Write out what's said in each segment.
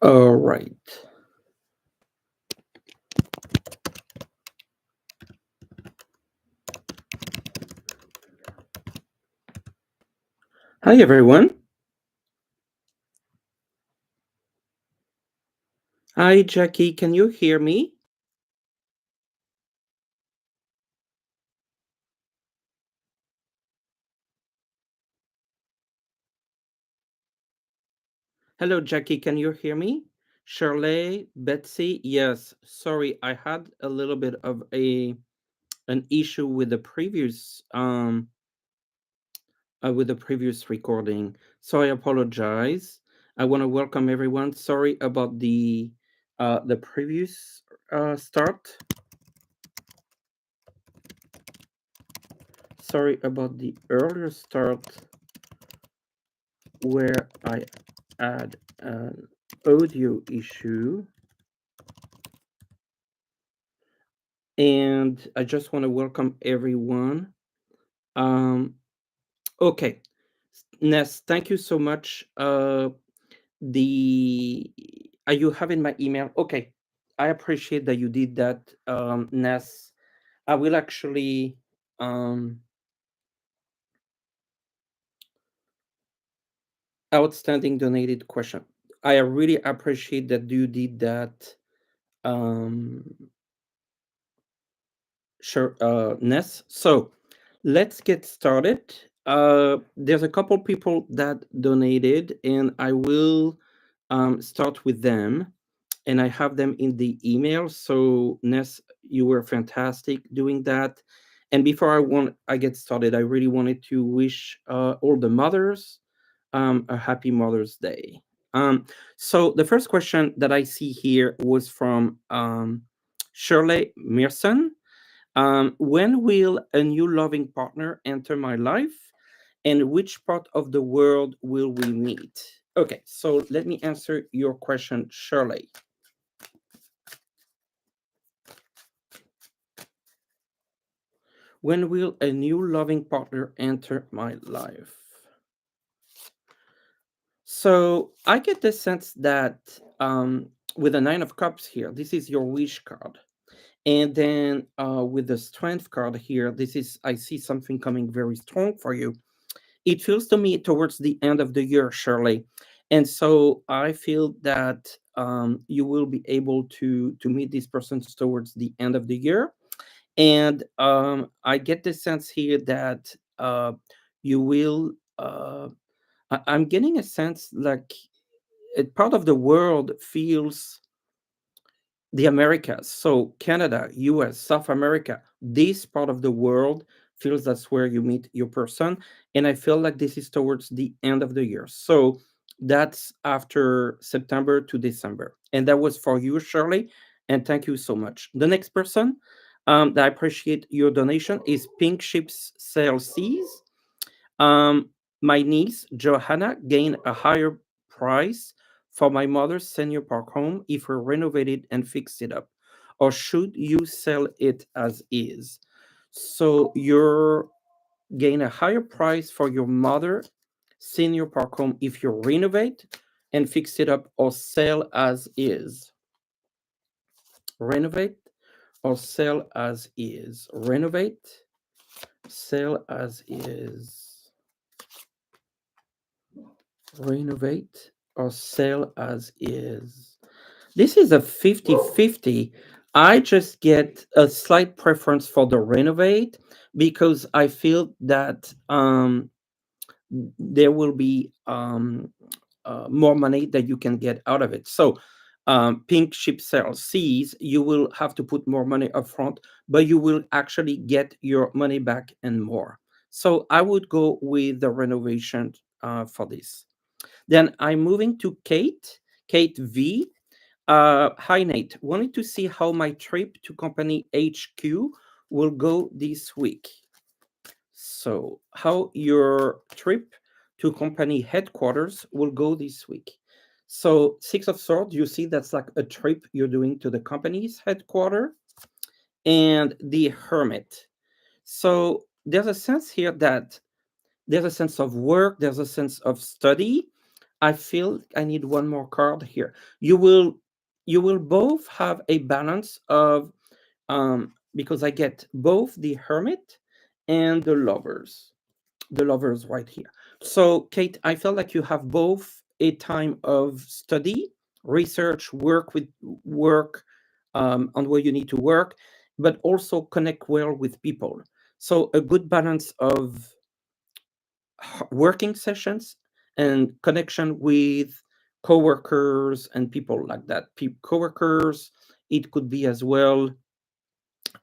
All right. Hi, everyone. Hi, Jackie. Can you hear me? Hello, Jackie. Can you hear me? Shirley, Betsy. Yes. Sorry, I had a little bit of an issue with the previous recording, so I apologize. I want to welcome everyone. Sorry about the previous start. Sorry about the earlier start where I had an audio issue. And I just want to welcome everyone. Um, okay, Ness, thank you so much. The Are you having my email? Okay, I appreciate that you did that, Ness. I will actually um outstanding donated question. I really appreciate that you did that. Um, Sure, Ness. So let's get started. There's a couple people that donated, and I will start with them. And I have them in the email. So Ness, you were fantastic doing that. And before I get started, I really wanted to wish all the mothers a happy Mother's Day. So the first question that I see here was from Shirley Mearson. When will a new loving partner enter my life? And which part of the world will we meet? Okay, so let me answer your question, Shirley. When will a new loving partner enter my life? So I get the sense that with the Nine of Cups here, this is your wish card. And then with the Strength card here, this is, I see something coming very strong for you. It feels to me towards the end of the year, Shirley. And so I feel that you will be able to meet these persons towards the end of the year. And I get the sense here that you will. I'm getting a sense like a part of the world feels the Americas, so Canada, US, South America, this part of the world feels that's where you meet your person. And I feel like this is towards the end of the year. So that's after September to December. And that was for you, Shirley. And thank you so much. The next person that I appreciate your donation is Pink Ships Sail Seas. Um, my niece, Johanna, gained a higher price for my mother's senior park home if we renovate it and fix it up. Or should you sell it as is? So you're gain a higher price for your mother senior park home if you renovate and fix it up or sell as is. Renovate or sell as is. Renovate, sell as is. Renovate or sell as is. This is a 50-50. I just get a slight preference for the renovate because I feel that there will be more money that you can get out of it. So, pink ship sale C's, you will have to put more money up front, but you will actually get your money back and more. So, I would go with the renovation for this. Then I'm moving to Kate, Kate V. Hi, Nate. Wanted to see how my trip to company HQ will go this week. So, how your trip to company headquarters will go this week. So, Six of Swords, you see that's like a trip you're doing to the company's headquarters, and the Hermit. So, there's a sense here that there's a sense of work, there's a sense of study, I feel I need one more card here. You will both have a balance of because I get both the hermit and the lovers right here. So, Kate, I feel like you have both a time of study, research, work on where you need to work, but also connect well with people. So, a good balance of working sessions and connection with coworkers and people like that. Coworkers, it could be as well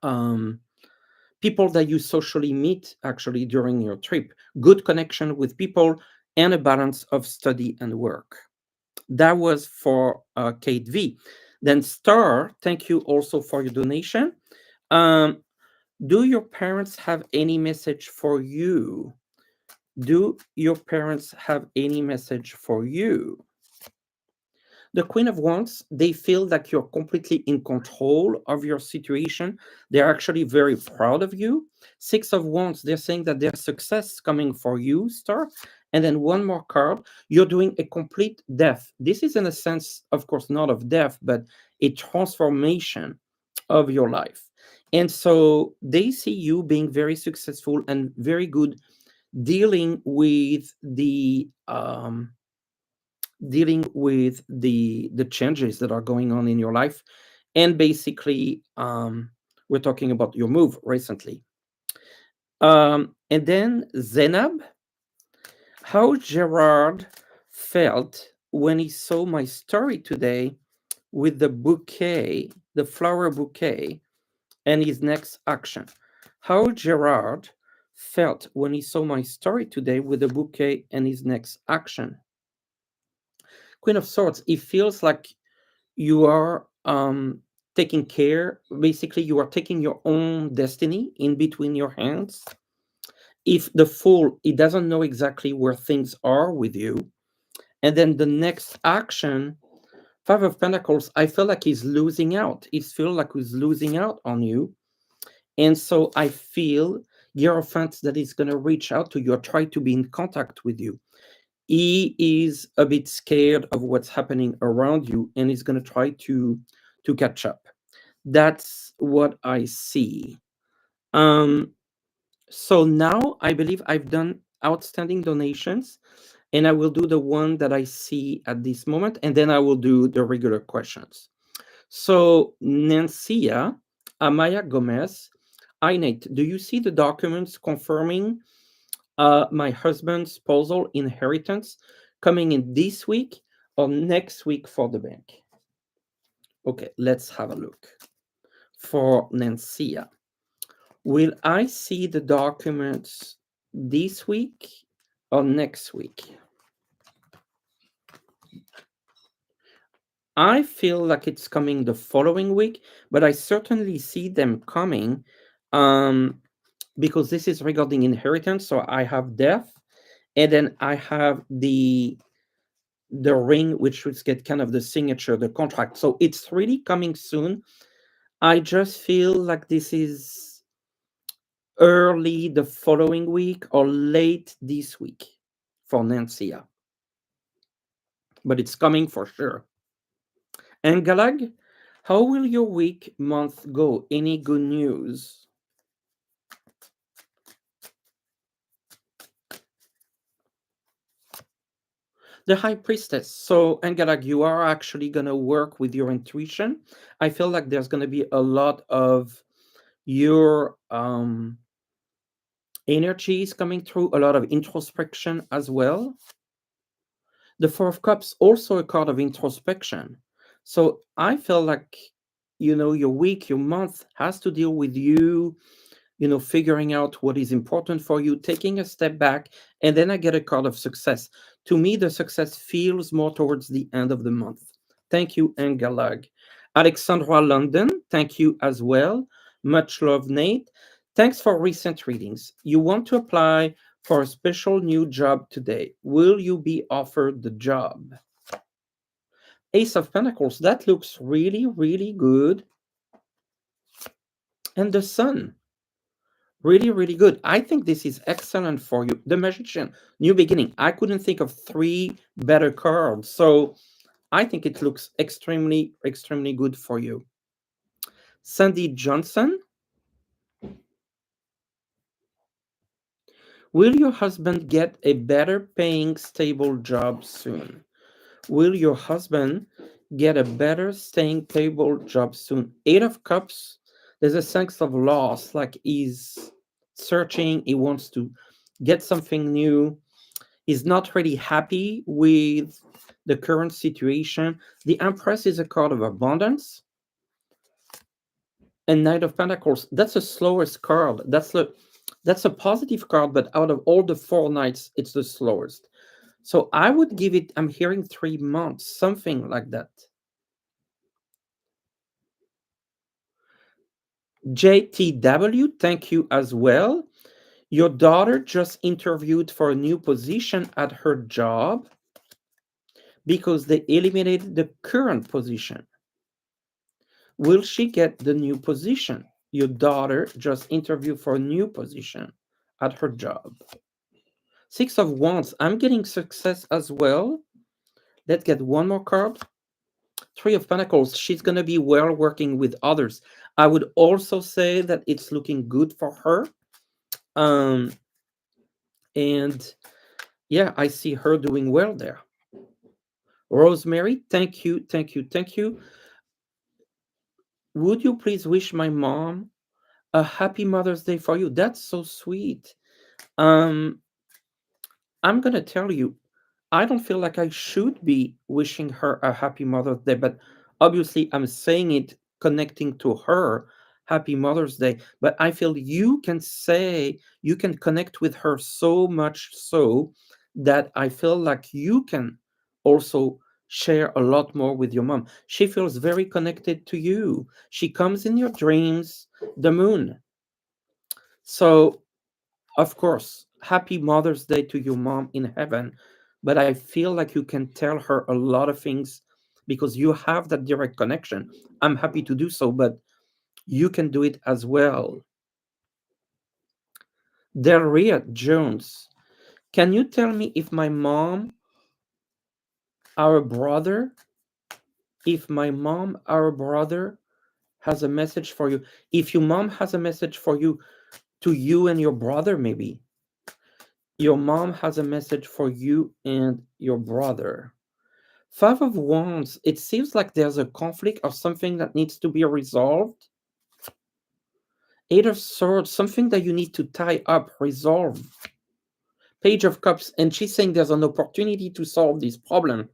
um, people that you socially meet actually during your trip, good connection with people, and a balance of study and work. That was for Kate V. Then Star, thank you also for your donation. Um, do your parents have any message for you? Do your parents have any message for you? The Queen of Wands, they feel that you're completely in control of your situation. They're actually very proud of you. Six of Wands, they're saying that there's success coming for you, Star. And then one more card, you're doing a complete death. This is, in a sense, of course, not of death, but a transformation of your life. And so they see you being very successful and very good dealing with the changes that are going on in your life, and basically we're talking about your move recently. And then Zenab, how Gerard felt when he saw my story today with the flower bouquet, and his next action. How Gerard felt when he saw my story today with the bouquet and his next action. Queen of Swords, it feels like you are taking care, basically you are taking your own destiny in between your hands. If the fool, he doesn't know exactly where things are with you, and then the next action, Five of Pentacles, I feel like he's losing out. It feels like he's losing out on you. And so I feel Hierophant that is going to reach out to you or try to be in contact with you. He is a bit scared of what's happening around you, and he's going to try to catch up. That's what I see. Um, so now I believe I've done outstanding donations, and I will do the one that I see at this moment, and then I will do the regular questions. So, Nancia Amaya Gomez, I Nate, do you see the documents confirming my husband's spousal inheritance coming in this week or next week for the bank? Okay, let's have a look. For Nancia, will I see the documents this week or next week? I feel like it's coming the following week, but I certainly see them coming um, because this is regarding inheritance. So I have death, and then I have the ring, which would get kind of the signature, the contract. So it's really coming soon. I just feel like this is early the following week or late this week for Nancia, but it's coming for sure. And Galag, how will your week, month go? Any good news? The High Priestess. So, Angalag, you are actually going to work with your intuition. I feel like there's going to be a lot of your energies coming through, a lot of introspection as well. The Four of Cups, also a card of introspection. So, I feel like, your week, your month has to deal with you, figuring out what is important for you, taking a step back, and then I get a card of success. To me, the success feels more towards the end of the month. Thank you, Engalag. Alexandra London, thank you as well. Much love, Nate. Thanks for recent readings. You want to apply for a special new job today. Will you be offered the job? Ace of Pentacles, that looks really, really good. And the Sun. Really, really good. I think this is excellent for you. The Magician, New Beginning. I couldn't think of three better cards. So I think it looks extremely, extremely good for you. Sandy Johnson, will your husband get a better paying, stable job soon? Will your husband get a better staying stable job soon? Eight of Cups, there's a sense of loss, like he's searching, he wants to get something new. He's not really happy with the current situation. The Empress is a card of abundance, and Knight of Pentacles, that's the slowest card. That's a positive card, but out of all the four knights, it's the slowest. So I would give it, I'm hearing 3 months, something like that. JTW, thank you as well. Your daughter just interviewed for a new position at her job because they eliminated the current position. Will she get the new position? Your daughter just interviewed for a new position at her job. Six of Wands, I'm getting success as well. Let's get one more card. Three of Pentacles, she's going to be well working with others. I would also say that it's looking good for her. Um, and yeah, I see her doing well there. Rosemary, thank you, thank you, thank you. Would you please wish my mom a happy Mother's Day for you? That's so sweet. Um, I'm gonna tell you, I don't feel like I should be wishing her a happy Mother's Day, but obviously I'm saying it connecting to her happy Mother's Day. But I feel you can say, you can connect with her so much so that I feel like you can also share a lot more with your mom. She feels very connected to you. She comes in your dreams, the moon. So of course, happy Mother's Day to your mom in heaven. But I feel like you can tell her a lot of things because you have that direct connection. I'm happy to do so, but you can do it as well. Delria Jones, can you tell me if my mom, our brother, if my mom, our brother has a message for you? If your mom has a message for you, to you and your brother, maybe. Your mom has a message for you and your brother. Five of Wands, it seems like there's a conflict or something that needs to be resolved. Eight of Swords, something that you need to tie up, resolve. Page of Cups, and she's saying there's an opportunity to solve this problem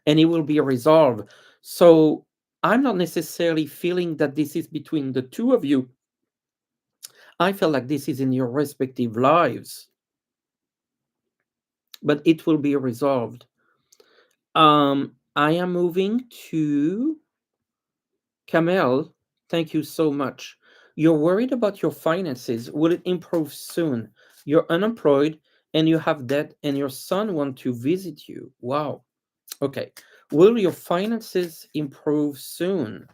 and it will be resolved. So I'm not necessarily feeling that this is between the two of you. I feel like this is in your respective lives, but it will be resolved. I am moving to Kamel, thank you so much. You're worried about your finances. Will it improve soon? You're unemployed and you have debt, and your son wants to visit you. Wow. Okay. Will your finances improve soon?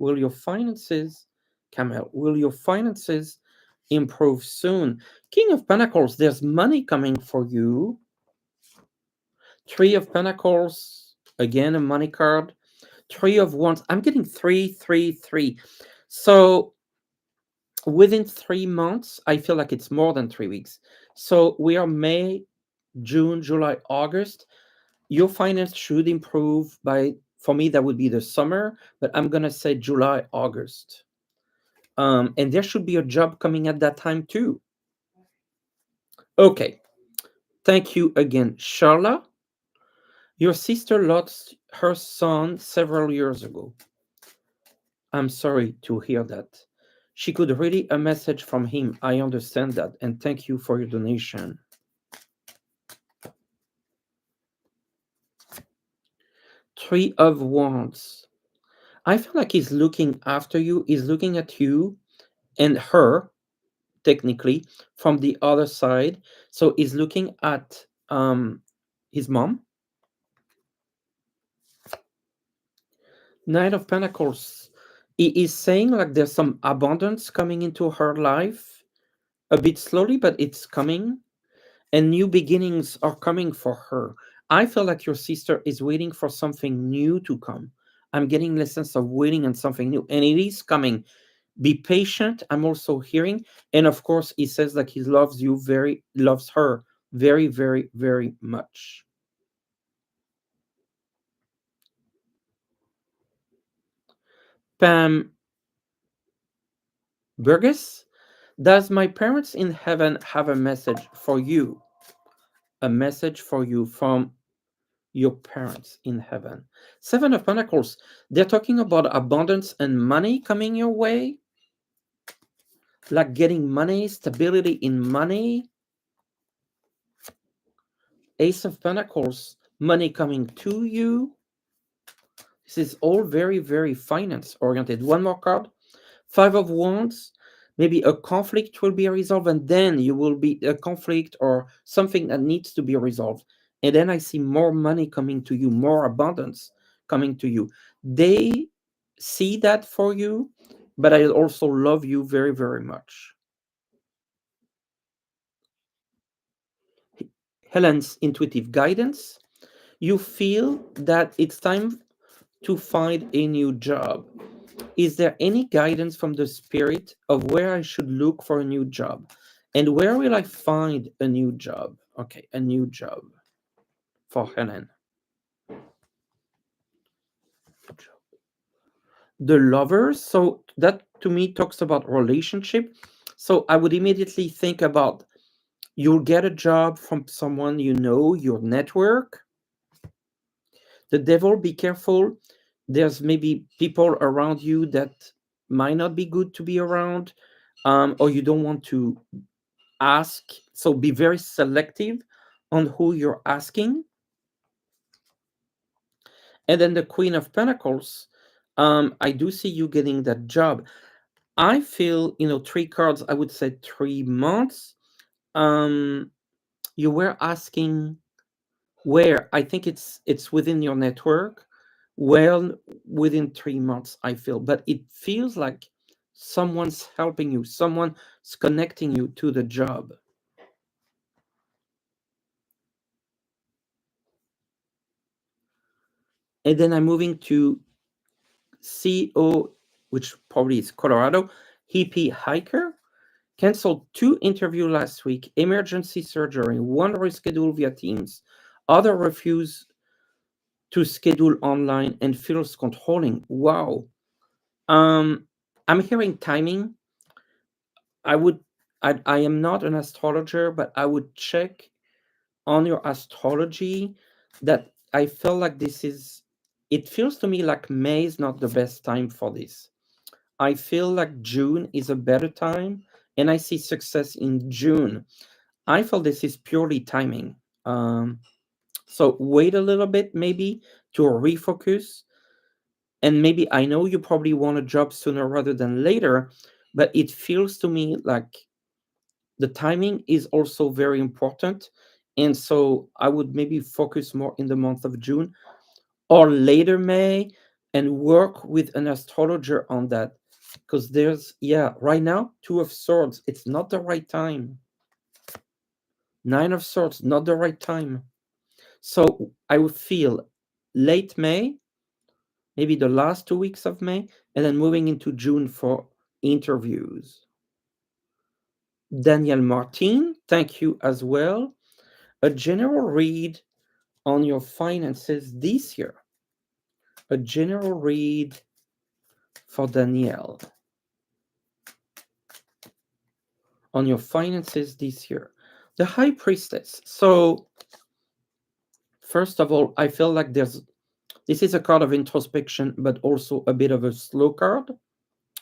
Will your finances, Kamel, will your finances improve soon? King of Pentacles, there's money coming for you. Three of Pentacles, again, a money card. Three of Wands. I'm getting 333. So within 3 months, I feel like it's more than 3 weeks. So we are May, June, July, August. Your finance should improve by, for me, that would be the summer, but I'm going to say July, August. And there should be a job coming at that time too. Okay. Thank you again, Charla. Your sister lost her son several years ago. I'm sorry to hear that. She could read a message from him. I understand that. And thank you for your donation. Three of Wands. I feel like he's looking after you. He's looking at you and her, technically, from the other side. So he's looking at his mom. Knight of Pentacles. He is saying like there's some abundance coming into her life. a bit slowly, but it's coming, and new beginnings are coming for her. I feel like your sister is waiting for something new to come. I'm getting the sense of waiting on something new, and it is coming. Be patient. I'm also hearing, and of course, he says that he loves her very, very, very much. Pam Burgess, does my parents in heaven have a message for you? A message for you from your parents in heaven. Seven of Pentacles, they're talking about abundance and money coming your way, like getting money, stability in money. Ace of Pentacles, money coming to you. This is all very, very finance oriented. One more card. Five of Wands. Maybe a conflict will be resolved, and then you will be a conflict or something that needs to be resolved. And then I see more money coming to you, more abundance coming to you. They see that for you, but I also love you very, very much. Helen's intuitive guidance. You feel that it's time to find a new job. Is there any guidance from the spirit of where I should look for a new job? And where will I find a new job? Okay, a new job for Helen. The lovers, so that to me talks about relationship. So I would immediately think about you'll get a job from someone you know, your network. The devil, be careful. There's maybe people around you that might not be good to be around, or you don't want to ask. So be very selective on who you're asking. And then the Queen of Pentacles, I do see you getting that job. I feel, three cards, I would say 3 months. Um, you were asking where. I think it's within your network. Well, within 3 months, I feel, but it feels like someone's helping you, someone's connecting you to the job. And then I'm moving to CO, which probably is Colorado, hippie hiker, canceled 2 interviews last week, emergency surgery, one rescheduled via Teams, other refused to schedule online and feels controlling. Wow. Um, I'm hearing timing. I would, I am not an astrologer, but I would check on your astrology that I feel like it feels to me like May is not the best time for this. I feel like June is a better time, and I see success in June. I feel this is purely timing. So wait a little bit, maybe, to refocus. And maybe I know you probably want a job sooner rather than later, but it feels to me like the timing is also very important. And so I would maybe focus more in the month of June or later May and work with an astrologer on that. Because right now, Two of Swords, it's not the right time. Nine of Swords, not the right time. So I would feel late May, maybe the last 2 weeks of May, and then moving into June for interviews. Daniel Martin, thank you as well. A general read on your finances this year. A general read for Danielle on your finances this year. The High Priestess. So, first of all, I feel like this is a card of introspection, but also a bit of a slow card.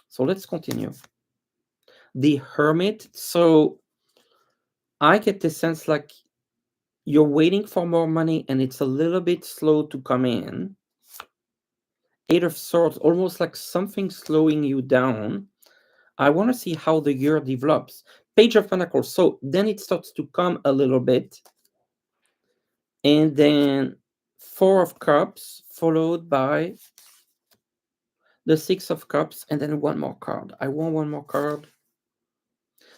So let's continue. The Hermit. So I get the sense like you're waiting for more money and it's a little bit slow to come in. Eight of Swords, almost like something slowing you down. I want to see how the year develops. Page of Pentacles. So then it starts to come a little bit. And then Four of Cups, followed by the Six of Cups, and then one more card. I want one more card.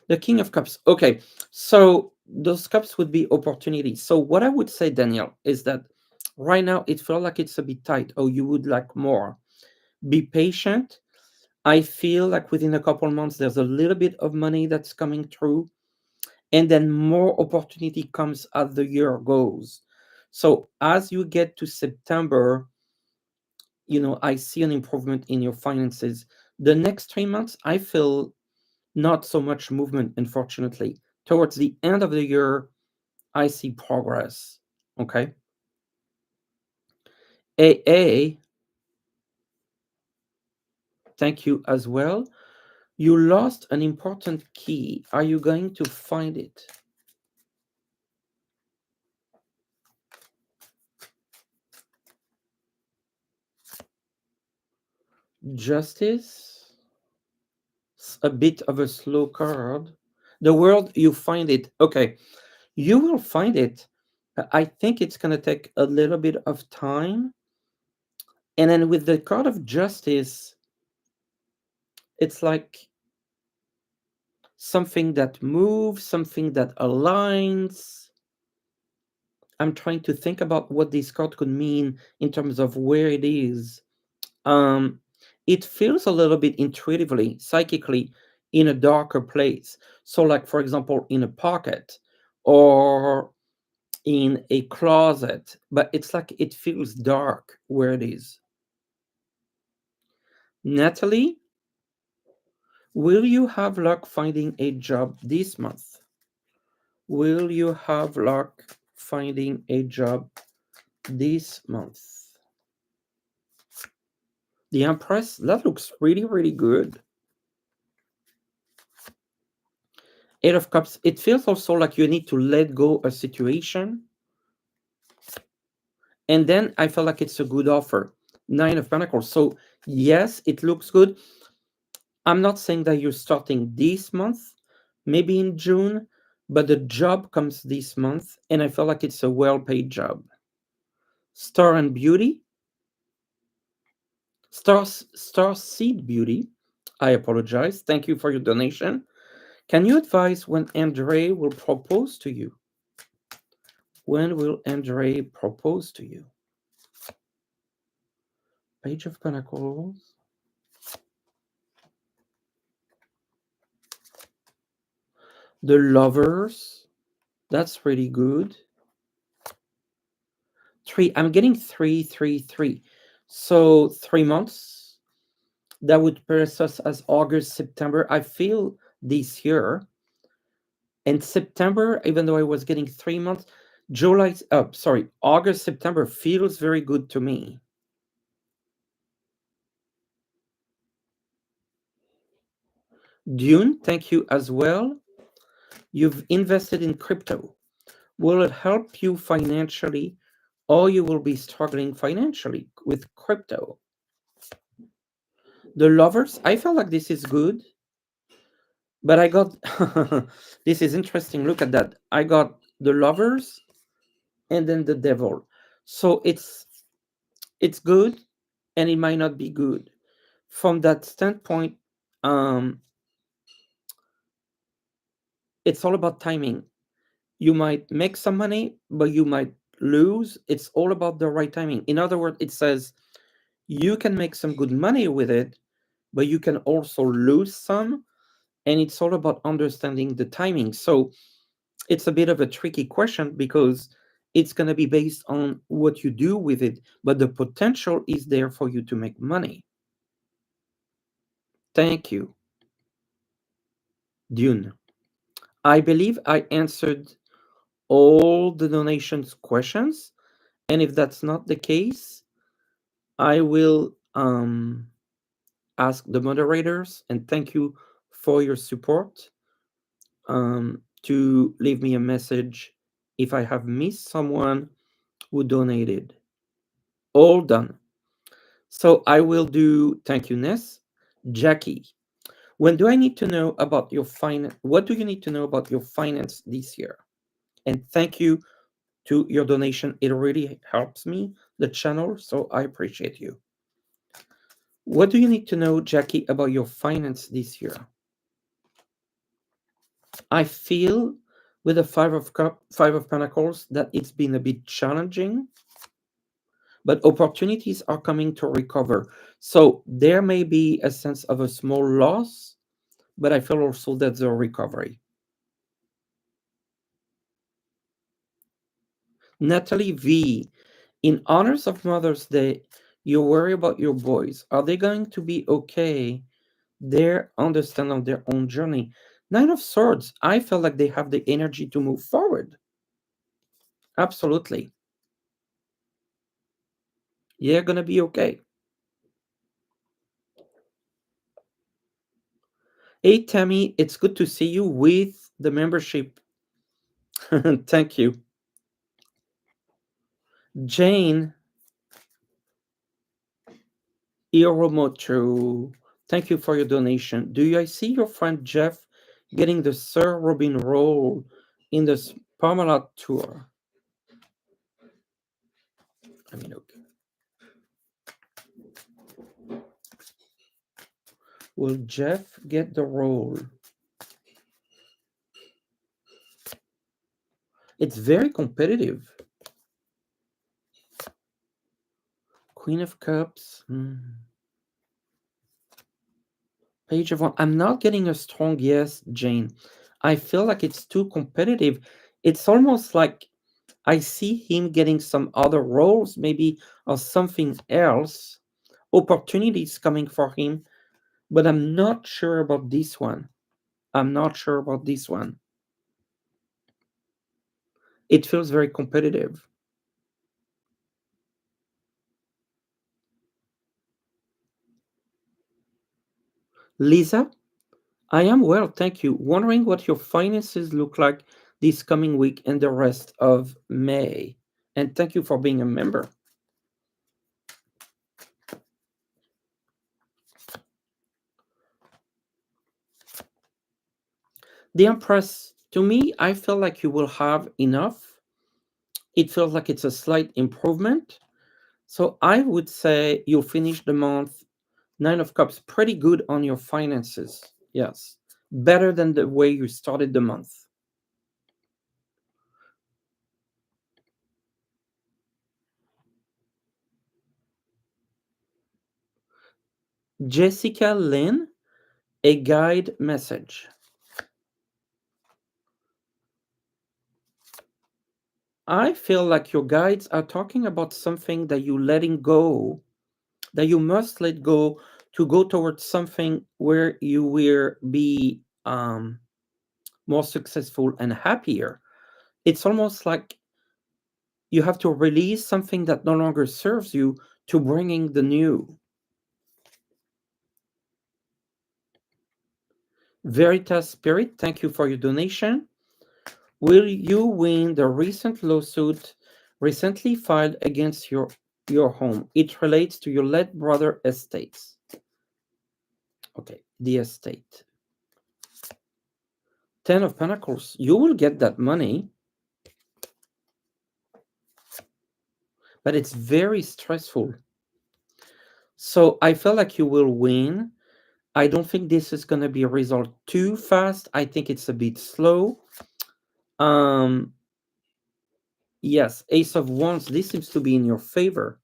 The King of Cups. Okay, so those cups would be opportunities. So what I would say, Daniel, is that right now it feels like it's a bit tight. Oh, you would like more. Be patient. I feel like within a couple months there's a little bit of money that's coming through, and then more opportunity comes as the year goes. So as you get to September, I see an improvement in your finances. The next 3 months, I feel not so much movement, unfortunately. Towards the end of the year, I see progress. Okay. AA, thank you as well. You lost an important key. Are you going to find it? Justice, a bit of a slow card. The world, you find it. Okay, you will find it. I think it's going to take a little bit of time. And then with the card of justice, it's like something that moves, something that aligns. I'm trying to think about what this card could mean in terms of where it is. Um, it feels a little bit intuitively, psychically, in a darker place. So, like for example, in a pocket or in a closet, but it's like it feels dark where it is. Natalie, will you have luck finding a job this month? Will you have luck finding a job this month? The Empress, that looks really, really good. Eight of Cups, it feels also like you need to let go a situation. And then I feel like it's a good offer. Nine of Pentacles. So, yes, it looks good. I'm not saying that you're starting this month, maybe in June, but the job comes this month. And I feel like it's a well paid job. Star and Beauty. Star Seed Beauty. I apologize. Thank you for your donation. Can you advise when Andre will propose to you? When will Andre propose to you? Page of Pentacles. The Lovers. That's really good. Three. I'm getting 333. So 3 months. That would pass us as August, September. I feel this year. And September, even though I was getting 3 months, August, September feels very good to me. Dune, thank you as well. You've invested in crypto. Will it help you financially, or you will be struggling financially with crypto? The Lovers, I feel like this is good, but I got this is interesting. Look at that. I got the Lovers and then the Devil. So it's good and it might not be good. From that standpoint, um, it's all about timing. You might make some money, but you might lose. It's all about the right timing. In other words, it says you can make some good money with it, but you can also lose some. And it's all about understanding the timing. So it's a bit of a tricky question because it's going to be based on what you do with it, but the potential is there for you to make money. Thank you, Dune. I believe I answered all the donations questions. And if that's not the case, I will ask the moderators, and thank you for your support, to leave me a message if I have missed someone who donated. All done. So I will do, thank you, Ness. Jackie, when do I need to know about your finance? What do you need to know about your finance this year? And thank you to your donation. It really helps me, the channel, so I appreciate you. What do you need to know, Jackie, about your finance this year? I feel with the five of pentacles that it's been a bit challenging, but opportunities are coming to recover. So there may be a sense of a small loss, but I feel also that's a recovery. Natalie V, in honors of Mother's Day, you worry about your boys. Are they going to be okay? They understand on their own journey. Nine of Swords, I feel like they have the energy to move forward. Absolutely. You're going to be okay. Hey, Tammy, it's good to see you with the membership. Thank you. Jane Iromoto, thank you for your donation. Do you I see your friend Jeff getting the Sir Robin role in the Parmalat tour? I mean, okay. Will Jeff get the role? It's very competitive. Queen of Cups. Page of One. I'm not getting a strong yes, Jane. I feel like it's too competitive. It's almost like I see him getting some other roles, maybe or something else. Opportunities coming for him, but I'm not sure about this one. I'm not sure about this one. It feels very competitive. Lisa, I am well, thank you. Wondering what your finances look like this coming week and the rest of May. And thank you for being a member. The Empress, to me, I feel like you will have enough. It feels like it's a slight improvement. So I would say you'll finish the month Nine of Cups pretty good on your finances. Yes. Better than the way you started the month. Jessica Lynn, a guide message. I feel like your guides are talking about something that you letting go, that you must let go to go towards something where you will be more successful and happier. It's almost like you have to release something that no longer serves you to bringing the new. Veritas Spirit, thank you for your donation. Will you win the recent lawsuit recently filed against your home? It relates to your late brother estates. Okay, the estate. Ten of Pentacles. You will get that money, but it's very stressful. So I feel like you will win. I don't think this is going to be resolved too fast. I think it's a bit slow. Um, yes, Ace of Wands. This seems to be in your favor.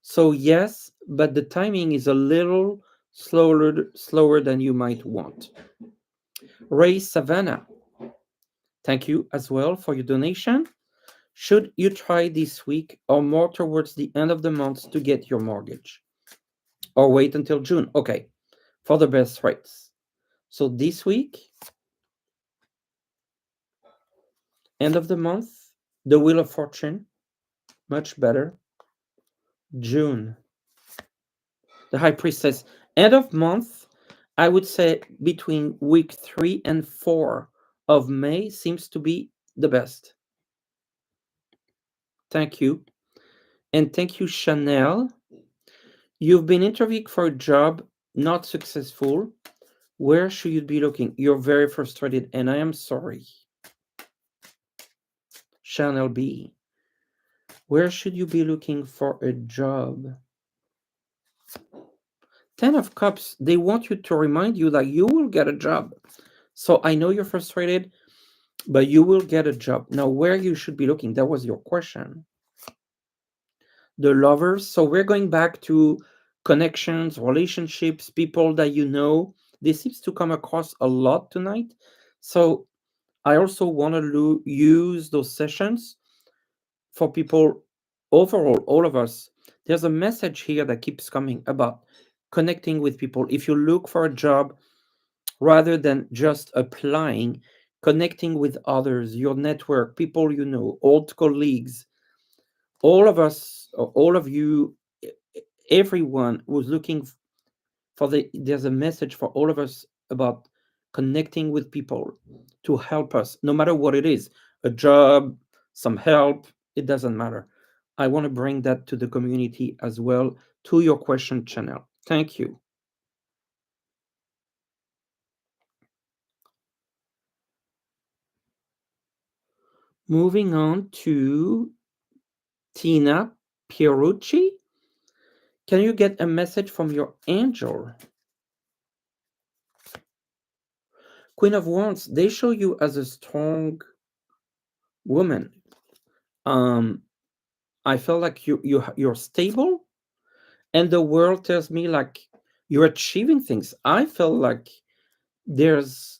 So yes, but the timing is a little slower than you might want. Ray Savannah, thank you as well for your donation. Should you try this week or more towards the end of the month to get your mortgage? Or wait until June? Okay, for the best rates. So this week, end of the month, the Wheel of Fortune, much better. June, the High Priestess. End of month, I would say between week 3 and 4 of May seems to be the best. Thank you. And thank you, Chanel. You've been interviewing for a job, not successful. Where should you be looking? You're very frustrated, and I am sorry. Chanel B. Where should you be looking for a job? Ten of Cups, they want you to remind you that you will get a job. So I know you're frustrated, but you will get a job. Now, where you should be looking, that was your question. The lovers. So we're going back to connections, relationships, people that you know. This seems to come across a lot tonight. So I also want to use those sessions for people overall, all of us. There's a message here that keeps coming about connecting with people. If you look for a job, rather than just applying, connecting with others, your network, people you know, old colleagues, all of us, all of you, everyone who's looking for there's a message for all of us about connecting with people to help us, no matter what it is, a job, some help, it doesn't matter. I want to bring that to the community as well, to your question channel. Thank you. Moving on to Tina Pierucci. Can you get a message from your angel? Queen of Wands, they show you as a strong woman. Um, I feel like you're stable, and the world tells me like you're achieving things. I feel like there's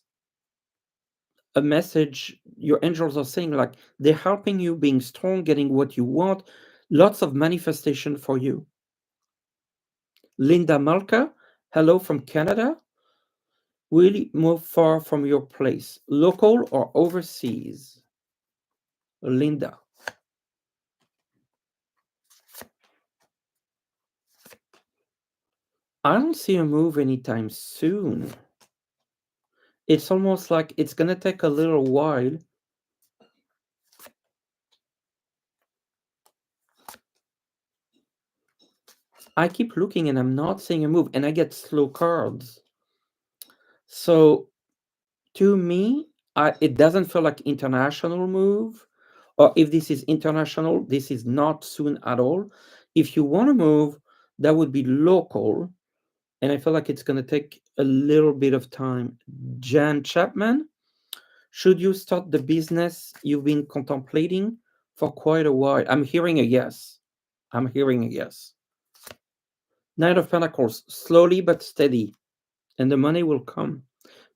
a message your angels are saying, like they're helping you being strong, getting what you want, lots of manifestation for you. Linda Malka, hello from Canada. Will you move far from your place, local or overseas? Linda. I don't see a move anytime soon. It's almost like it's gonna take a little while. I keep looking and I'm not seeing a move, and I get slow cards. So to me, it doesn't feel like international move. Or if this is international, this is not soon at all. If you want to move, that would be local, and I feel like it's going to take a little bit of time. Jan Chapman, should you start the business you've been contemplating for quite a while? I'm hearing a yes. I'm hearing a yes. Knight of Pentacles, slowly but steady, and the money will come.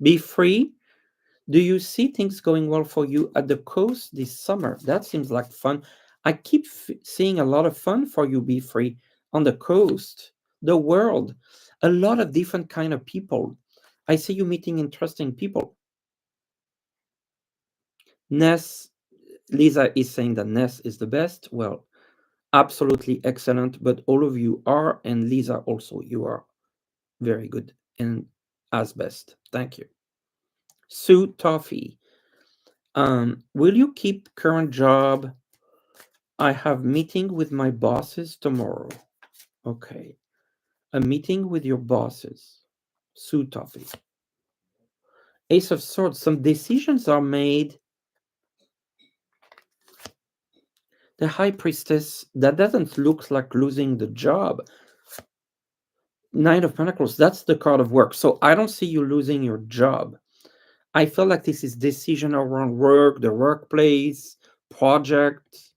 Be free. Do you see things going well for you at the coast this summer? That seems like fun. I keep seeing a lot of fun for you, Be Free, on the coast, the world, a lot of different kind of people. I see you meeting interesting people. Ness, Lisa is saying that Ness is the best. Well, absolutely excellent, but all of you are, and Lisa also, you are very good and as best. Thank you. Sue Toffee, will you keep current job? I have meeting with my bosses tomorrow. Okay. A meeting with your bosses. Sue Toffee. Ace of Swords. Some decisions are made. The High Priestess. That doesn't look like losing the job. Knight of Pentacles. That's the card of work. So I don't see you losing your job. I feel like this is decision around work, the workplace, project.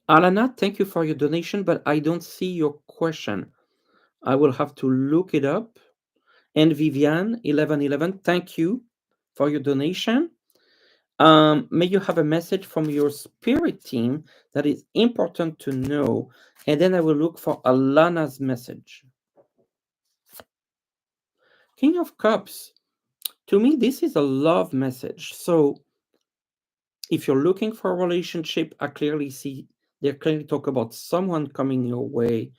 Alana, thank you for your donation, but I don't see your question. I will have to look it up. And Viviane 1111, thank you for your donation. May you have a message from your spirit team that is important to know. And then I will look for Alana's message. King of Cups. To me, this is a love message. So if you're looking for a relationship, I clearly see they clearly talk about someone coming your way.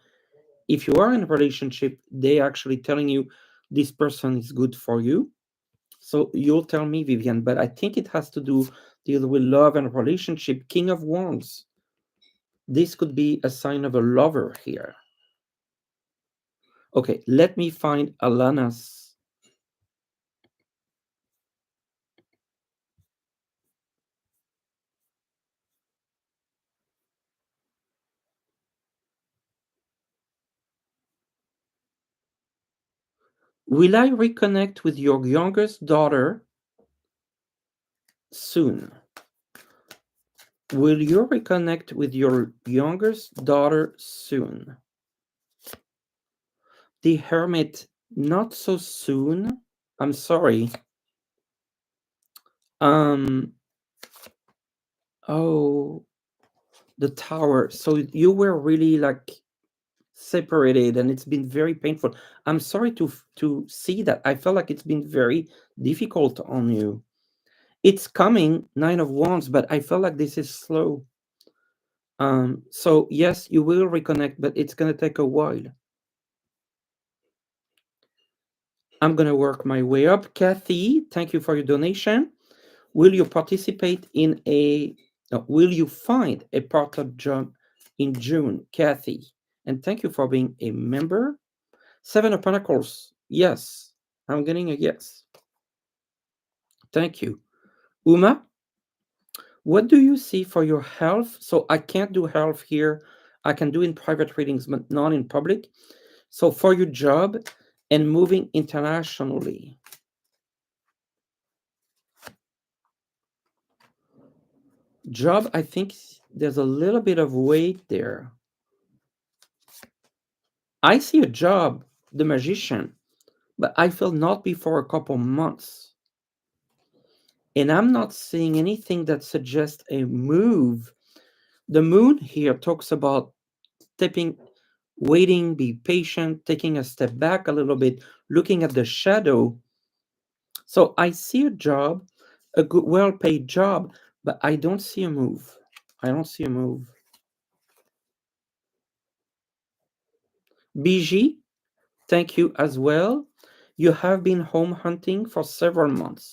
If you are in a relationship, they actually telling you this person is good for you. So you'll tell me, Vivian, but I think it has to deal with love and relationship. King of Wands. This could be a sign of a lover here. Okay, let me find Alana's. Will I reconnect with your youngest daughter soon? Will you reconnect with your youngest daughter soon? The Hermit, not so soon. I'm sorry. Um, oh, the Tower. So you were really like separated and it's been very painful. I'm sorry to see that. I felt like it's been very difficult on you. It's coming, Nine of Wands, but I felt like this is slow. So yes, you will reconnect, but it's gonna take a while. I'm gonna work my way up. Kathy, thank you for your donation. Will you participate in a will you find a part-time job in June, Kathy? And thank you for being a member. Seven of Pentacles. Yes. I'm getting a yes. Thank you. Uma, what do you see for your health? So I can't do health here. I can do in private readings, but not in public. So for your job and moving internationally. Job, I think there's a little bit of weight there. I see a job, the magician, but I feel not before a couple months. And I'm not seeing anything that suggests a move. The moon here talks about stepping, waiting, be patient, taking a step back a little bit, looking at the shadow. So I see a job, a good, well-paid job, but I don't see a move. I don't see a move. BG, thank you as well. You have been home hunting for several months.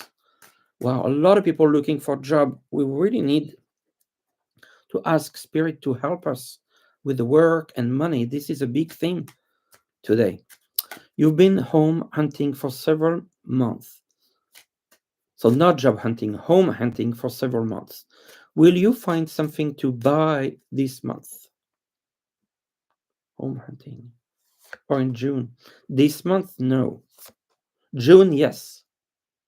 Wow, a lot of people looking for a job. We really need to ask Spirit to help us with the work and money. This is a big thing today. You've been home hunting for several months. So, not job hunting, home hunting for several months. Will you find something to buy this month? Home hunting. Or in June? This month, no. June, yes.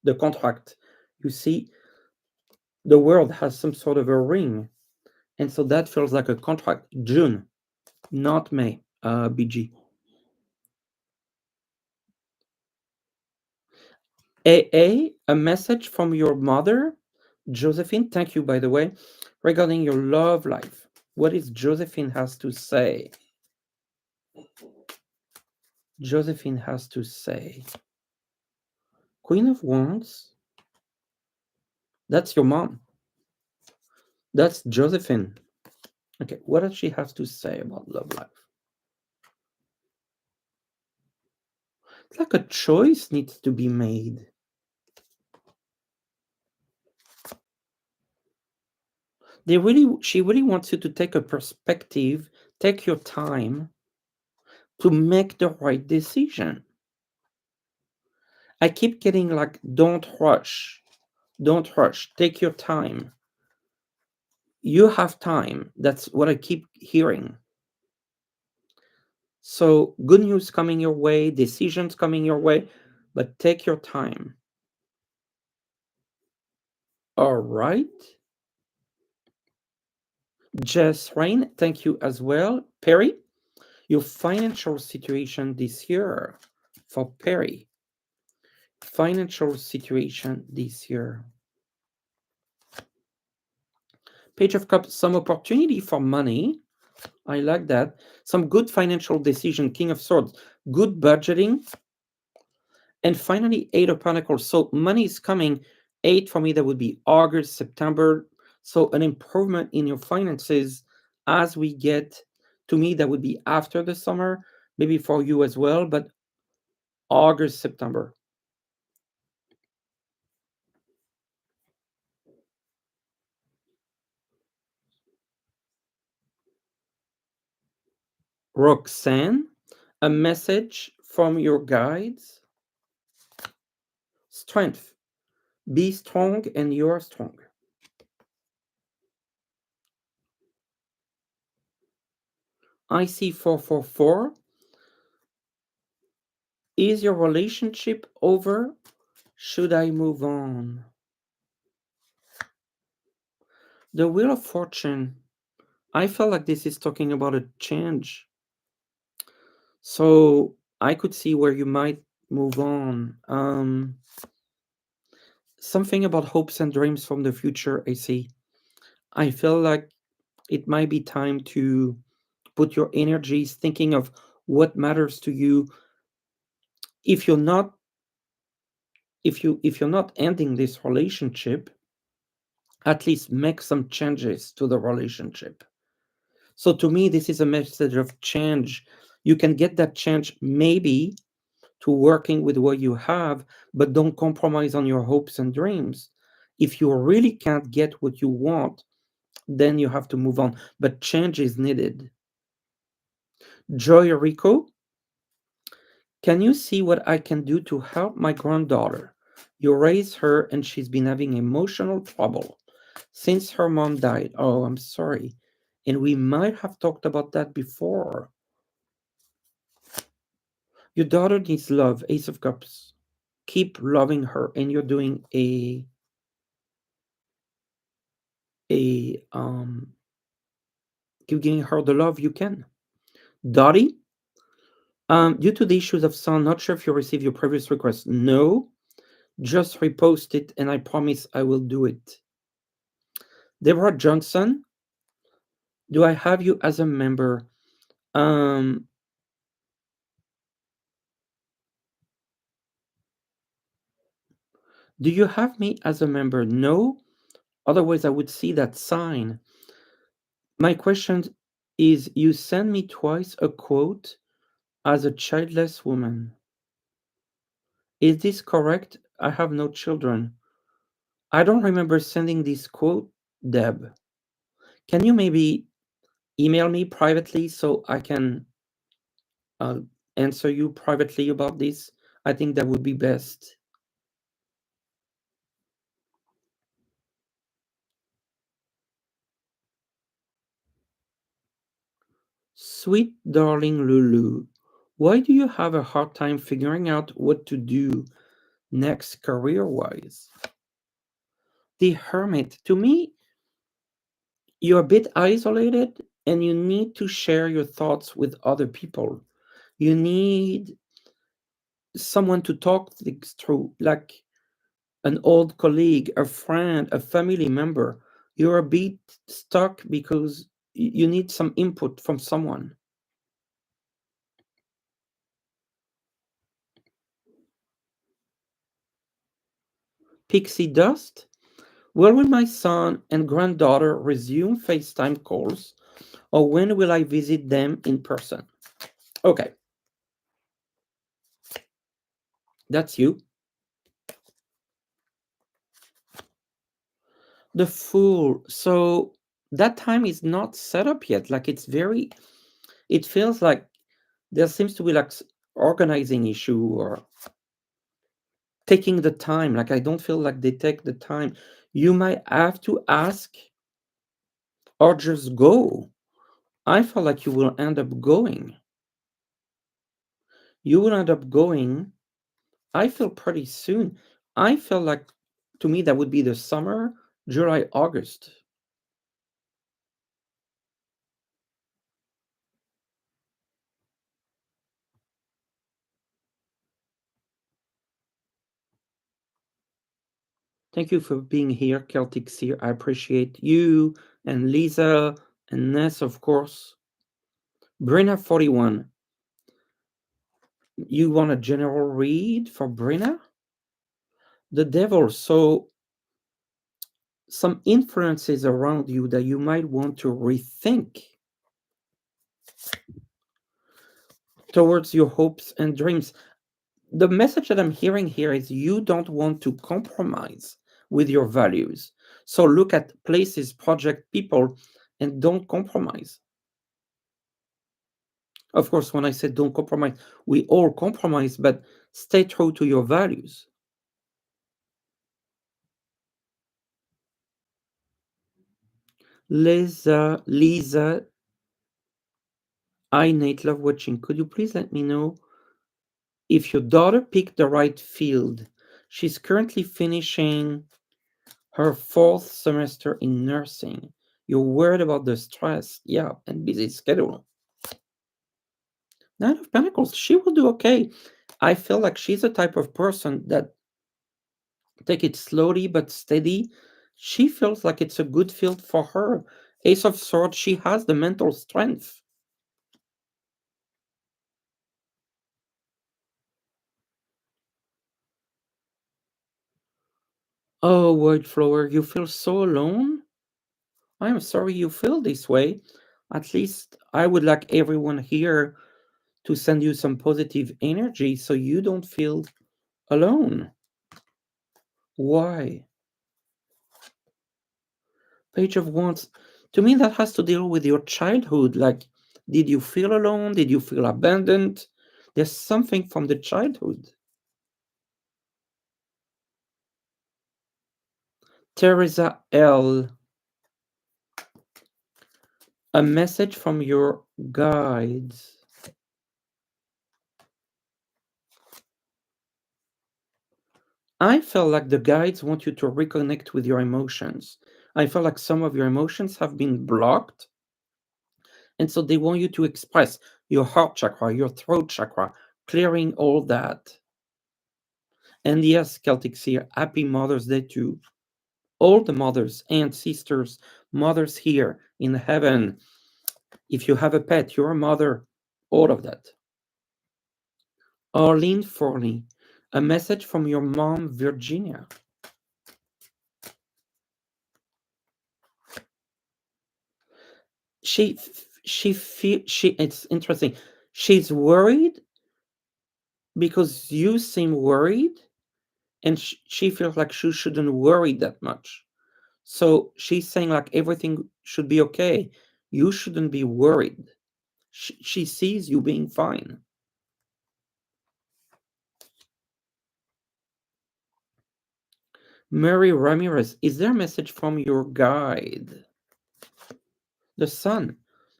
The contract. You see, the world has some sort of a ring. And so that feels like a contract. June, not May, BG. A message from your mother, Josephine. Thank you, by the way, regarding your love life. What is Josephine has to say? Josephine has to say. Queen of Wands. That's your mom. That's Josephine. Okay, what does she have to say about love life? It's like a choice needs to be made. She really wants you to take a perspective, take your time to make the right decision. I keep getting like, don't rush. Don't rush. Take your time. You have time. That's what I keep hearing. So, good news coming your way, decisions coming your way, but take your time. All right. Jess Rain, thank you as well. Perry, your financial situation this year for Perry. Financial situation this year. Page of Cups, some opportunity for money. I like that. Some good financial decision. King of Swords, good budgeting. And finally, Eight of Pentacles. So money is coming. Eight for me, that would be August, September. So an improvement in your finances as we get, to me, that would be after the summer, maybe for you as well, but August, September. Roxanne, a message from your guides. Strength. Be strong and you are strong. I see 444. Is your relationship over? Should I move on? The Wheel of Fortune. I felt like this is talking about a change. So I could see where you might move on. Something about hopes and dreams from the future, I see. I feel like it might be time to put your energies thinking of what matters to you. If you're not if you're not ending this relationship, at least make some changes to the relationship. So to me, this is a message of change. You can get that change maybe to working with what you have, but don't compromise on your hopes and dreams. If you really can't get what you want, then you have to move on. But change is needed. Joy Rico, can you see what I can do to help my granddaughter? You raised her and she's been having emotional trouble since her mom died. Oh, I'm sorry. And we might have talked about that before. Your daughter needs love, Ace of Cups. Keep loving her, and you're doing a keep giving her the love you can. Dottie, due to the issues of sound, not sure if you received your previous request. No, just repost it, and I promise I will do it. Deborah Johnson, do I have you as a member? Um, do you have me as a member? No, otherwise I would see that sign. My question is, you send me twice a quote as a childless woman. Is this correct? I have no children. I don't remember sending this quote, Deb. Can you maybe email me privately so I can uh, answer you privately about this? I think that would be best. Sweet darling Lulu, why do you have a hard time figuring out what to do next career wise? The Hermit, to me, you're a bit isolated and you need to share your thoughts with other people. You need someone to talk things through, like an old colleague, a friend, a family member. You're a bit stuck because you need some input from someone. Pixie Dust? When will my son and granddaughter resume FaceTime calls, or when will I visit them in person? Okay, that's you. The Fool. So that time is not set up yet. Like it feels like there seems to be like organizing issue or taking the time. Like I don't feel like they take the time. You might have to ask or just go. I feel like you will end up going. You will end up going. I feel pretty soon. I feel like to me that would be the summer, July, August. Thank you for being here, Celtic Seer. I appreciate you and Lisa and Ness, of course. Brina 41. You want a general read for Brina? The devil. So some influences around you that you might want to rethink towards your hopes and dreams. The message that I'm hearing here is you don't want to compromise with your values. So look at places, project, people, and don't compromise. Of course, when I said don't compromise, we all compromise, but stay true to your values. Lisa, I, Nate, love watching. Could you please let me know If your daughter picked the right field, she's currently finishing her fourth semester in nursing. You're worried about the stress, yeah, and busy schedule. Nine of Pentacles, she will do okay. I feel like she's the type of person that take it slowly but steady. She feels like it's a good field for her. Ace of Swords, she has the mental strength. Oh, White Flower, you feel so alone? I'm sorry you feel this way. At least I would like everyone here to send you some positive energy so you don't feel alone. Why? Page of Wands. To me, that has to deal with your childhood. Like, did you feel alone? Did you feel abandoned? There's something from the childhood. Teresa L. A message from your guides. I felt like the guides want you to reconnect with your emotions. I felt like some of your emotions have been blocked, and so they want you to express your heart chakra, your throat chakra, clearing all that. And yes, Celtic Seer, happy Mother's Day to all the mothers, aunts, sisters, mothers here in heaven. If you have a pet, you're a mother, all of that. Arlene Forley, a message from your mom, Virginia. She, she, it's interesting. She's worried because you seem worried, and she feels like she shouldn't worry that much. So she's saying like everything should be okay. You shouldn't be worried. She sees you being fine. Mary Ramirez, is there a message from your guide? The sun,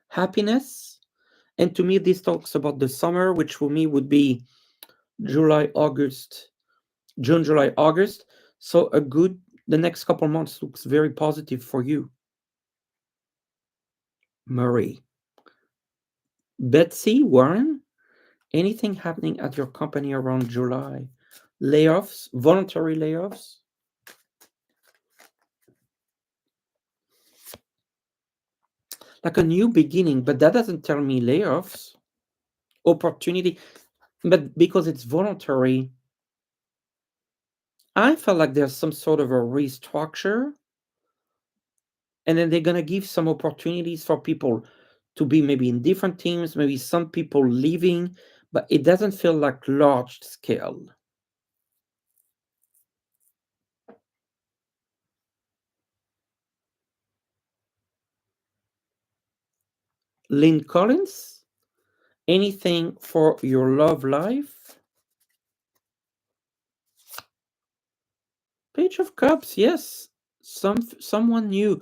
happiness. And to me, this talks about the summer, which for me would be July, August, June, July, August. So the next couple months looks very positive for you. Murray. Betsy Warren, anything happening at your company around July? Layoffs, voluntary layoffs? Like a new beginning, but that doesn't tell me layoffs. Opportunity, but because it's voluntary, I felt like there's some sort of a restructure, and then they're gonna give some opportunities for people to be maybe in different teams, maybe some people leaving, but it doesn't feel like large scale. Lynn Collins, anything for your love life? Page of Cups, yes. Someone new,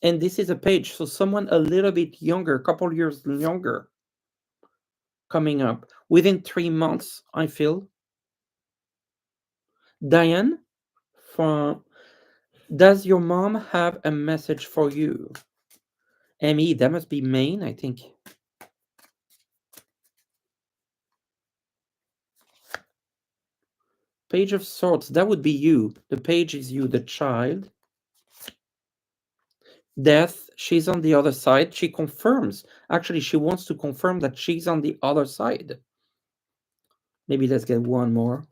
and this is a page, so someone a little bit younger, a couple years younger, coming up within 3 months. I feel. Diane, from does your mom have a message for you? Emmy, that must be Maine, I think. Page of Swords, that would be you. The page is you, the child. Death, she's on the other side. She confirms. Actually, she wants to confirm that she's on the other side. Maybe let's get one more.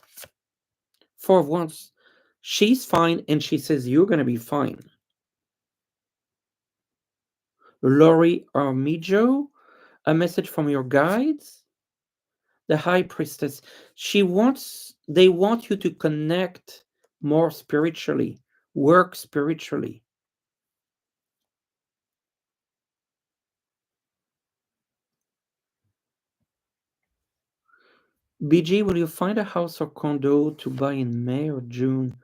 Four of Wands. She's fine, and she says you're going to be fine. Lori Armijo, a message from your guides. The High Priestess. They want you to connect more spiritually, work spiritually. BG, will you find a house or condo to buy in May or June?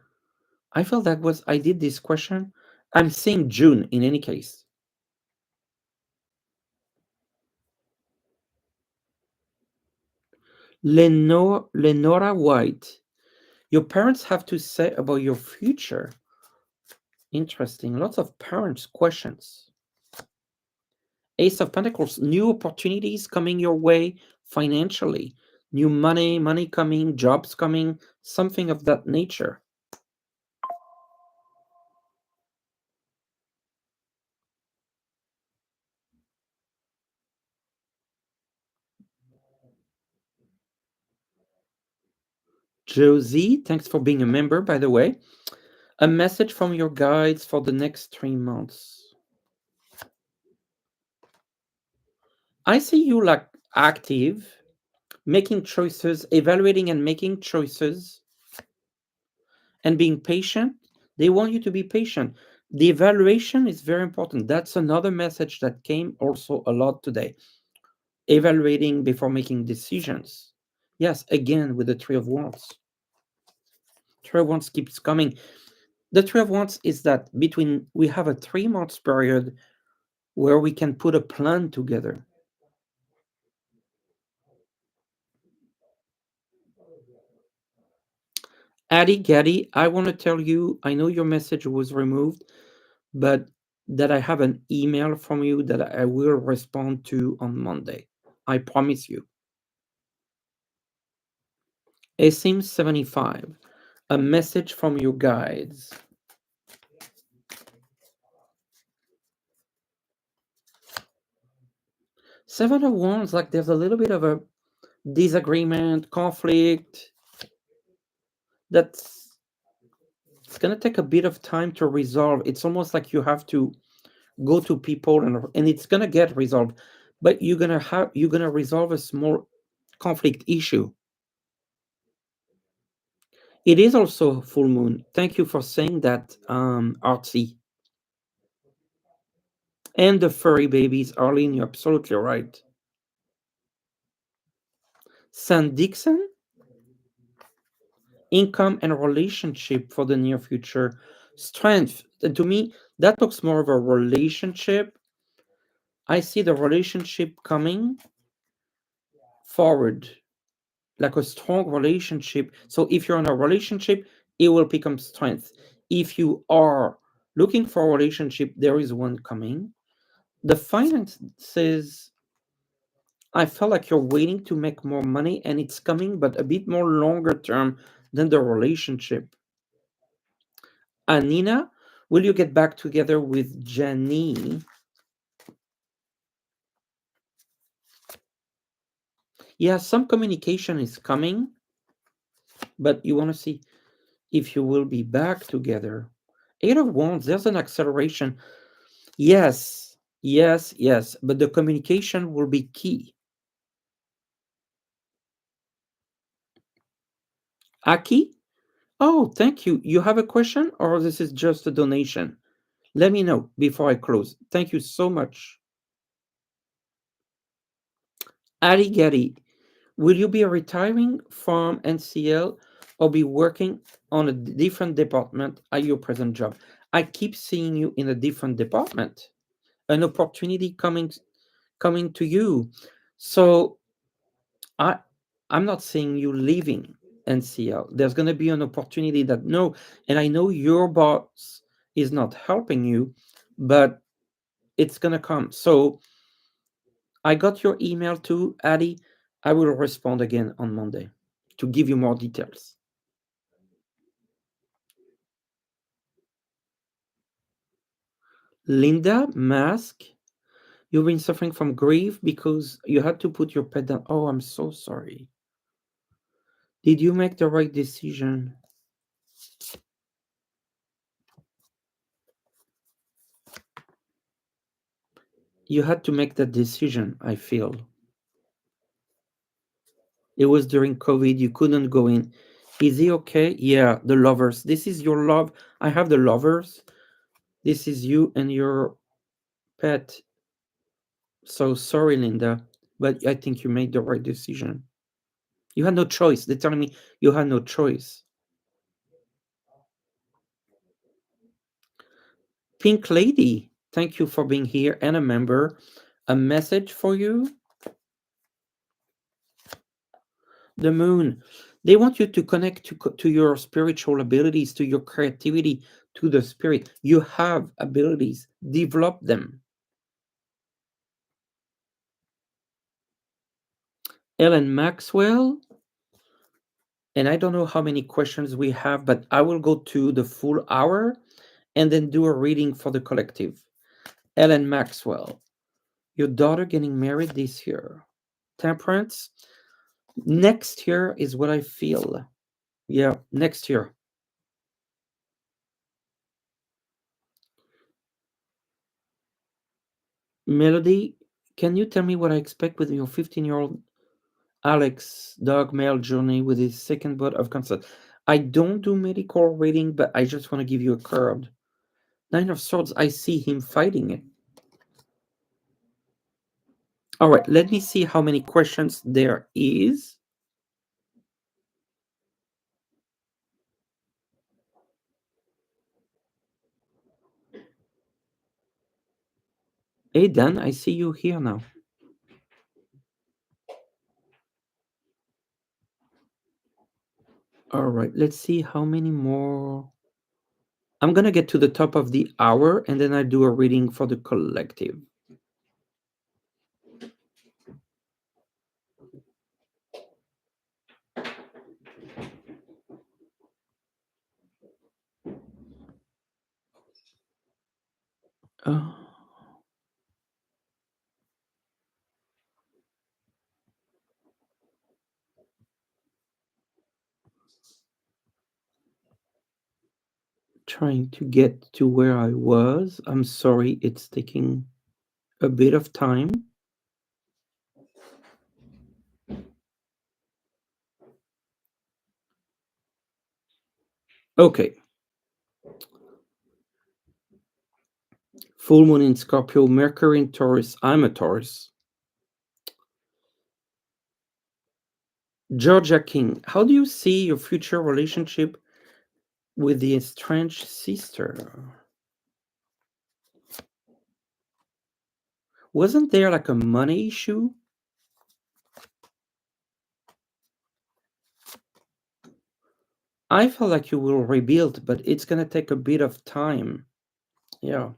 I felt I did this question. I'm saying June in any case. Lenora White. Your parents have to say about your future. Interesting. Lots of parents' questions. Ace of Pentacles. New opportunities coming your way financially. New money coming, jobs coming, something of that nature. Josie, thanks for being a member, by the way. A message from your guides for the next 3 months. I see you like active, making choices, evaluating and making choices, and being patient. They want you to be patient. The evaluation is very important. That's another message that came also a lot today. Evaluating before making decisions. Yes, again with the Three of Wands. Three of Wands keeps coming. The Three of Wands is that between we have a 3 months period where we can put a plan together. Addie Gaddy, I want to tell you, I know your message was removed, but that I have an email from you that I will respond to on Monday. I promise you. ASIM 75, a message from your guides. Seven of Wands, like there's a little bit of a disagreement, conflict. That's it's gonna take a bit of time to resolve. It's almost like you have to go to people and it's gonna get resolved, but you're gonna resolve a small conflict issue. It is also full moon. Thank you for saying that, Artsy. And the furry babies, Arlene, you're absolutely right. San Dixon, income and relationship for the near future. Strength. To me, that looks more of a relationship. I see the relationship coming forward, like a strong relationship. So if you're in a relationship, it will become strength. If you are looking for a relationship, there is one coming. The finances, I felt like you're waiting to make more money and it's coming, but a bit more longer term than the relationship. Anina, will you get back together with Jenny? Yeah, some communication is coming, but you want to see if you will be back together. Eight of Wands, there's an acceleration. Yes, yes, yes, but the communication will be key. Aki? Oh, thank you. You have a question or this is just a donation? Let me know before I close. Thank you so much. Arigari, will you be retiring from NCL or be working on a different department at your present job? I keep seeing you in a different department, an opportunity coming to you. So I I'm not saying you leaving NCL. There's going to be an opportunity that no, and I know your boss is not helping you, but it's going to come. So I got your email too, Addie. I will respond again on Monday to give you more details. Linda Mask, you've been suffering from grief because you had to put your pet down. Oh, I'm so sorry. Did you make the right decision? You had to make that decision, I feel. It was during COVID, you couldn't go in. Is he okay? Yeah, the lovers. This is your love. I have the lovers. This is you and your pet. So sorry, Linda, but I think you made the right decision. You had no choice. They're telling me you had no choice. Pink Lady, thank you for being here and a member. A message for you. The moon. They want you to connect to your spiritual abilities, to your creativity, to the spirit. You have abilities, develop them. Ellen Maxwell, and I don't know how many questions we have, but I will go to the full hour and then do a reading for the collective. Ellen Maxwell, your daughter getting married this year. Temperance, next year is what I feel. Yeah, next year. Melody, can you tell me what I expect with your 15-year-old Alex dog male journey with his second bout of cancer? I don't do medical reading, but I just want to give you a card. Nine of Swords, I see him fighting it. All right, let me see how many questions there is. Hey, Dan, I see you here now. All right, let's see how many more. I'm going to get to the top of the hour and then I do a reading for the collective. Uh, Trying to get to where I was. I'm sorry, it's taking a bit of time. Okay. Full moon in Scorpio, Mercury in Taurus. I'm a Taurus. Georgia King, how do you see your future relationship with the estranged sister? Wasn't there like a money issue? I feel like you will rebuild, but it's gonna take a bit of time. Yeah.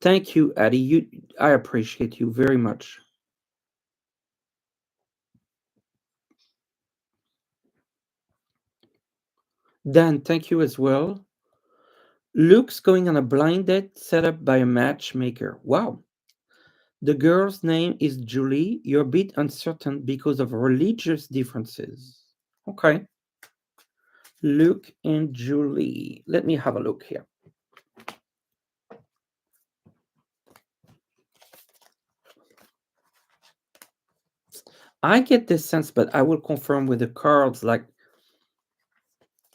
Thank you, Addie. I appreciate you very much. Dan, thank you as well. Luke's going on a blind date set up by a matchmaker. Wow. The girl's name is Julie. You're a bit uncertain because of religious differences. Okay. Luke and Julie. Let me have a look here. I get this sense, but I will confirm with the cards like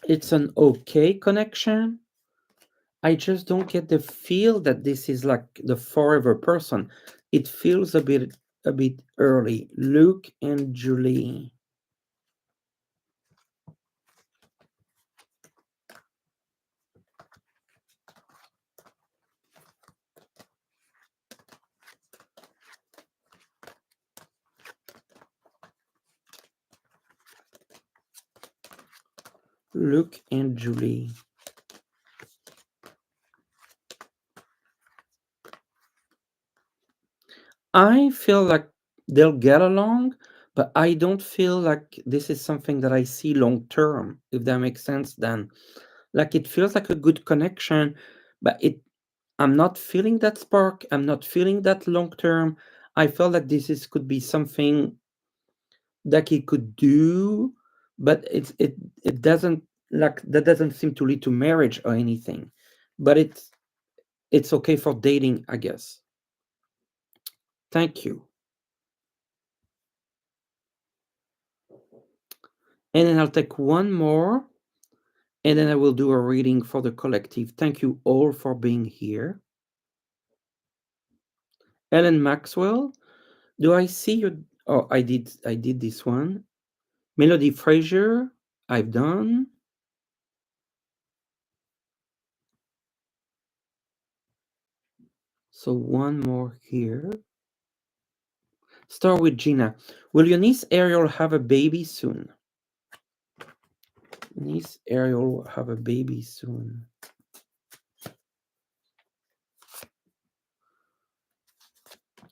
it's an okay connection. I just don't get the feel that this is like the forever person. It feels a bit early. Luke and Julie. Luke and Julie. I feel like they'll get along, but I don't feel like this is something that I see long term, if that makes sense, then. Like it feels like a good connection, but I'm not feeling that spark. I'm not feeling that long term. I felt like this is could be something that he could do, but it doesn't like that doesn't seem to lead to marriage or anything. But it's okay for dating, I guess. Thank you. And then I'll take one more, and then I will do a reading for the collective. Thank you all for being here. Ellen Maxwell, do I see you? Oh, I did this one. Melody Frazier, I've done. So one more here. Start with Gina. Will your niece Ariel have a baby soon? Niece Ariel will have a baby soon.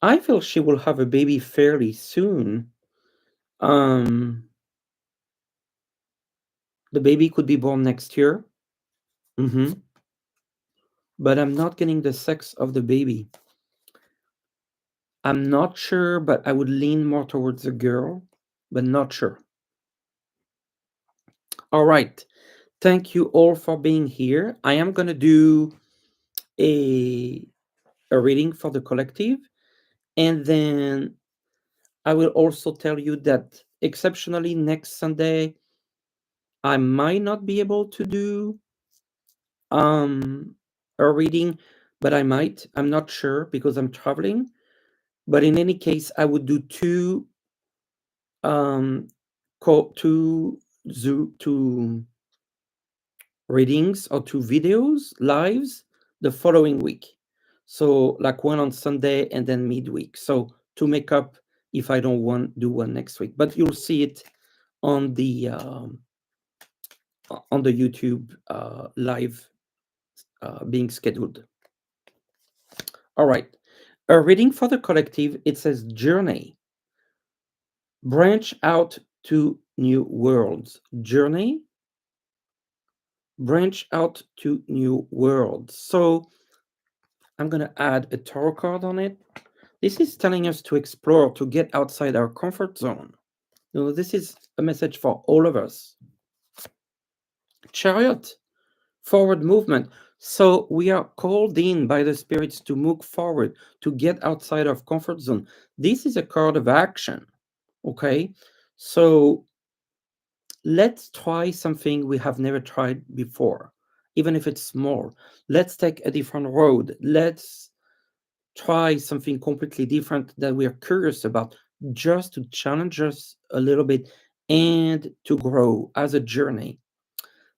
I feel she will have a baby fairly soon. Um, the baby could be born next year. Mm-hmm. But I'm not getting the sex of the baby. I'm not sure, but I would lean more towards a girl, but not sure. All right. Thank you all for being here. I am going to do a, a reading for the collective, and then I will also tell you that exceptionally next Sunday, I might not be able to do um, a reading, but I might. I'm not sure because I'm traveling. But in any case, I would do um, two readings or two videos lives the following week. So like one on Sunday and then midweek. So to make up if I don't want do one next week, but you'll see it on the YouTube live being scheduled. All right. A reading for the collective. It says journey, branch out to new worlds. Journey, branch out to new worlds. So I'm going to add a tarot card on it. This is telling us to explore, to get outside our comfort zone. This is a message for all of us. Chariot, forward movement. So we are called in by the spirits to move forward, to get outside of comfort zone. This is a card of action. Okay. So let's try something we have never tried before, even if it's small. Let's take a different road. Let's try something completely different that we are curious about, just to challenge us a little bit and to grow as a journey.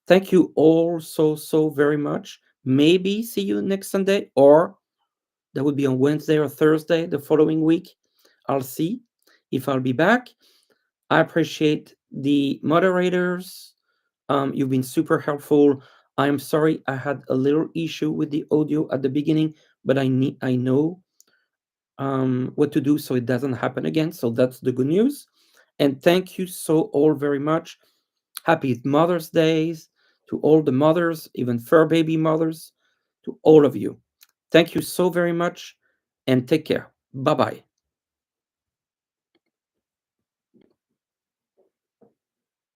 Thank you all so very much. Maybe see you next Sunday, or that would be on Wednesday or Thursday the following week. I'll see if I'll be back. I appreciate the moderators. You've been super helpful. I'm sorry I had a little issue with the audio at the beginning, but I know what to do so it doesn't happen again. So that's the good news. And thank you so all very much. Happy Mother's Days to all the mothers, even fur baby mothers, to all of you. Thank you so very much and take care. Bye bye.